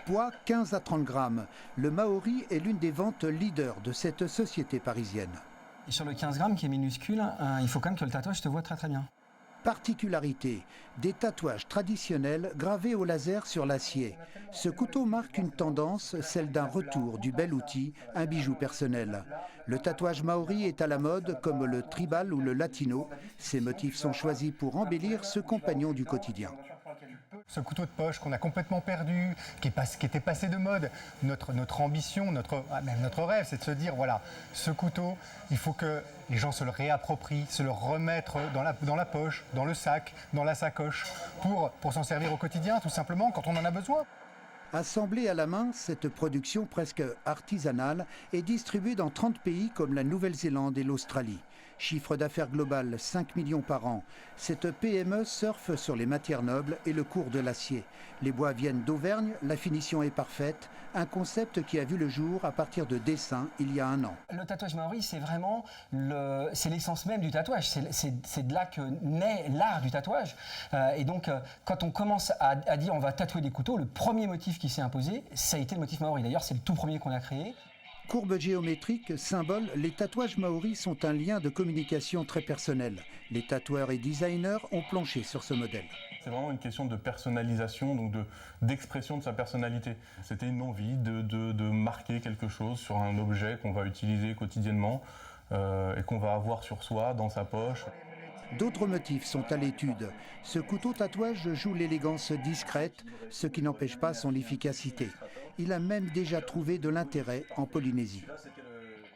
Poids 15 à 30 grammes. Le Maori est l'une des ventes leaders de cette société parisienne. Et sur le 15 grammes qui est minuscule, il faut quand même que le tatouage te voit très très bien. Particularité, des tatouages traditionnels gravés au laser sur l'acier. Ce couteau marque une tendance, celle d'un retour du bel outil, un bijou personnel. Le tatouage maori est à la mode comme le tribal ou le latino. Ces motifs sont choisis pour embellir ce compagnon du quotidien. Ce couteau de poche qu'on a complètement perdu, qui était passé de mode, notre ambition, même notre rêve, c'est de se dire, voilà, ce couteau, il faut que les gens se le réapproprient, se le remettre dans la poche, dans le sac, dans la sacoche, pour s'en servir au quotidien, tout simplement, quand on en a besoin. Assemblée à la main, cette production presque artisanale est distribuée dans 30 pays comme la Nouvelle-Zélande et l'Australie. Chiffre d'affaires global 5 millions par an. Cette PME surfe sur les matières nobles et le cours de l'acier. Les bois viennent d'Auvergne, la finition est parfaite. Un concept qui a vu le jour à partir de dessins il y a 1 an. Le tatouage maori, c'est vraiment c'est l'essence même du tatouage. C'est de là que naît l'art du tatouage. Et donc, quand on commence à dire on va tatouer des couteaux, le premier motif qui s'est imposé, ça a été le motif maori. D'ailleurs, c'est le tout premier qu'on a créé. Courbes géométriques, symboles, les tatouages maoris sont un lien de communication très personnel. Les tatoueurs et designers ont planché sur ce modèle. C'est vraiment une question de personnalisation, donc d'expression de sa personnalité. C'était une envie de marquer quelque chose sur un objet qu'on va utiliser quotidiennement et qu'on va avoir sur soi, dans sa poche. D'autres motifs sont à l'étude. Ce couteau tatouage joue l'élégance discrète, ce qui n'empêche pas son efficacité. Il a même déjà trouvé de l'intérêt en Polynésie.